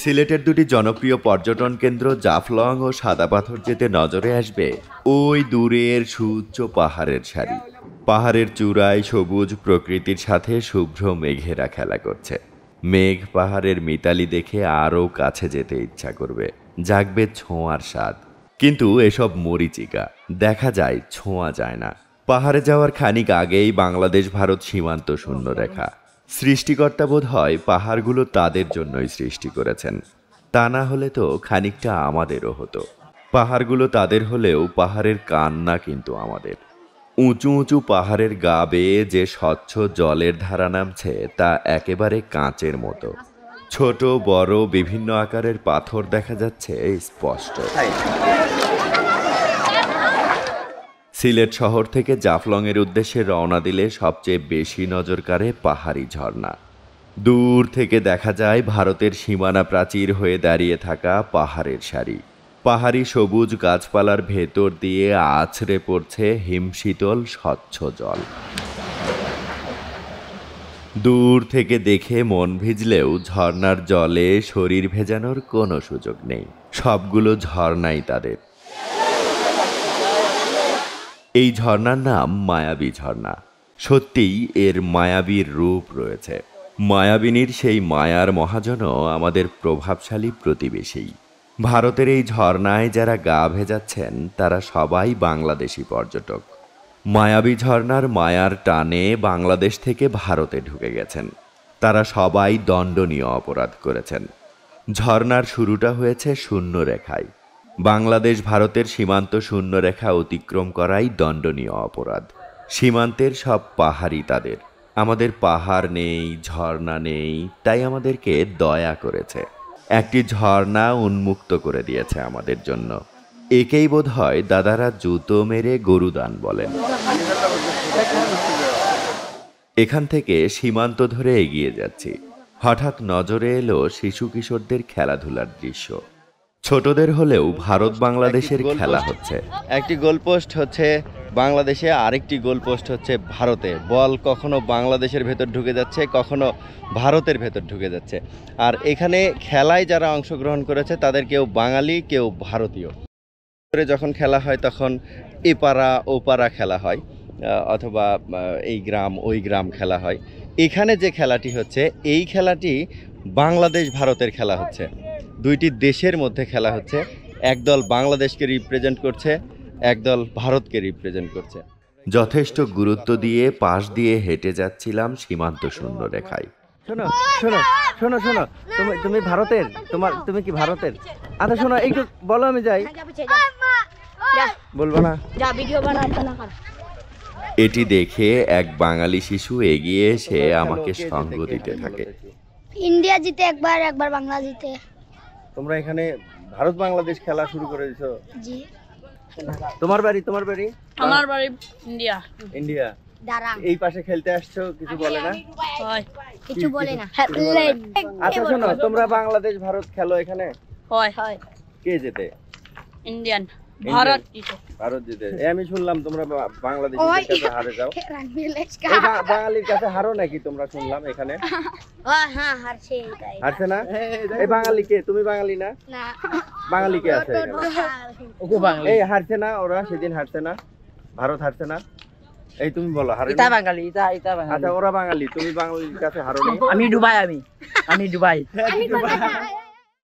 সিলেটের দুটি জনপ্রিয় পর্যটন কেন্দ্র জাফলং ও সাদা পাথর যেতে নজরে আসবে ওই দূরের সুউচ্চ পাহাড়ের সারি। পাহাড়ের চূড়ায় সবুজ প্রকৃতির সাথে শুভ্র মেঘেরা খেলা করছে। মেঘ পাহাড়ের মিতালি দেখে আরও কাছে যেতে ইচ্ছা করবে, জাগবে ছোঁয়ার স্বাদ। কিন্তু এসব মরীচিকা, দেখা যায় ছোঁয়া যায় না। পাহাড়ে যাওয়ার খানিক আগেই বাংলাদেশ ভারত সীমান্ত শূন্য রেখা। সৃষ্টিকর্তা বোধ হয় পাহাড়গুলো তাদের জন্যই সৃষ্টি করেছেন, তা না হলে তো খানিকটা আমাদেরও হতো। পাহাড়গুলো তাদের হলেও পাহাড়ের কান্না কিন্তু আমাদের। উঁচু উঁচু পাহাড়ের গা বেয়ে যে স্বচ্ছ জলের ধারা নামছে তা একেবারে কাঁচের মতো। ছোট বড় বিভিন্ন আকারের পাথর দেখা যাচ্ছে স্পষ্ট। সিলেট শহর থেকে জাফলংয়ের উদ্দেশ্যে রওনা দিলে সবচেয়ে বেশি নজর কাড়ে পাহাড়ি ঝর্ণা। দূর থেকে দেখা যায় ভারতের সীমানা প্রাচীর হয়ে দাঁড়িয়ে থাকা পাহাড়ের সারি। পাহাড়ি সবুজ গাছপালার ভেতর দিয়ে আছড়ে পড়ছে হিমশীতল স্বচ্ছ জল। দূর থেকে দেখে মন ভিজলেও ঝর্ণার জলে শরীর ভেজানোর কোনো সুযোগ নেই। সবগুলো ঝর্ণাই তাদের। এই ঝর্ণার নাম মায়াবী ঝর্ণা। সত্যিই এর মায়াবীর রূপ রয়েছে। মায়াবিনীর সেই মায়ার মহাজনও আমাদের প্রভাবশালী প্রতিবেশী। ভারতের এই ঝর্ণায় যারা গা ভেজাচ্ছেন তারা সবাই বাংলাদেশি পর্যটক। মায়াবী ঝর্ণার মায়ার টানে বাংলাদেশ থেকে ভারতে ঢুকে গেছেন। তারা সবাই দণ্ডনীয় অপরাধ করেছেন। ঝর্ণার শুরুটা হয়েছে শূন্যরেখায়। বাংলাদেশ ভারতের সীমান্ত শূন্যরেখা অতিক্রম করাই দণ্ডনীয় অপরাধ। সীমান্তের সব পাহাড়ই তাদের। আমাদের পাহাড় নেই, ঝর্ণা নেই, তাই আমাদেরকে দয়া করেছে। একটি ঝর্ণা উন্মুক্ত করে দিয়েছে আমাদের জন্য। একেই বোধ হয় দাদারা জুতো মেরে গরুদান বলেন। এখান থেকে সীমান্ত ধরে এগিয়ে যাচ্ছি। হঠাৎ নজরে এলো শিশু কিশোরদের খেলাধুলার দৃশ্য। ছোটদের হলেও ভারত বাংলাদেশের খেলা হচ্ছে। একটি গোলপোস্ট হচ্ছে বাংলাদেশে, আরেকটি গোলপোস্ট হচ্ছে ভারতে। বল কখনো বাংলাদেশের ভেতর ঢুকে যাচ্ছে, কখনো ভারতের ভেতর ঢুকে যাচ্ছে। আর এখানে খেলায় যারা অংশগ্রহণ করেছে তাদের কেউ বাঙালি, কেউ ভারতীয়। যখন খেলা হয় তখন এপাড়া ওপাড়া খেলা হয়, অথবা এই গ্রাম ওই গ্রাম খেলা হয়। এখানে যে খেলাটি হচ্ছে, এই খেলাটি বাংলাদেশ ভারতের খেলা হচ্ছে। দুইটি দেশের মধ্যে খেলা হচ্ছে। একদল বাংলাদেশকে রিপ্রেজেন্ট করছে, একদল ভারতকে রিপ্রেজেন্ট করছে। যথেষ্ট গুরুত্ব দিয়ে পাশ দিয়ে হেঁটে যাচ্ছিলাম সীমান্ত শূন্য রেখায়। শোনো শোনো শোনো শোনো, তুমি ভারতের, তুমি কি ভারতের? আচ্ছা শোনো, একটু বলো, আমি যাই। বলবো না। এটি দেখে এক বাঙালি শিশু এগিয়ে এসে আমাকে সঙ্গ দিতে থাকে। ইন্ডিয়া জিতে একবার, একবার বাংলা জিতে। তোমরা এখানে ভারত বাংলাদেশ খেলা শুরু করে দিছো? জি। তোমার বাড়ি? আমার বাড়ি ইন্ডিয়া। ইন্ডিয়া। এই পাশে খেলতে আসছো, কিছু বলে না? কিছু বলে না। আচ্ছা শোনো, তোমরা বাংলাদেশ ভারত খেলো এখানে, হয় কে জেতে? ইন্ডিয়ান। ভারত জিতে। আমি শুনলাম তোমরা বাংলাদেশের কাছে হারে যাও। বাঙালির কাছে হারো নাকি তোমরা, শুনলাম এখানে? হ্যাঁ, হারছে না? এই বাঙালি কে? তুমি বাঙালি না? বাঙালি কে আছে? এই হারছে না ওরা, সেদিন হারছে না? ভারত হারছে না? এই তুমি বলো, হারে? এটা বাঙালি। আচ্ছা ওরা বাঙালি, তুমি বাঙালির কাছে হারো না? আমি ডুবাই।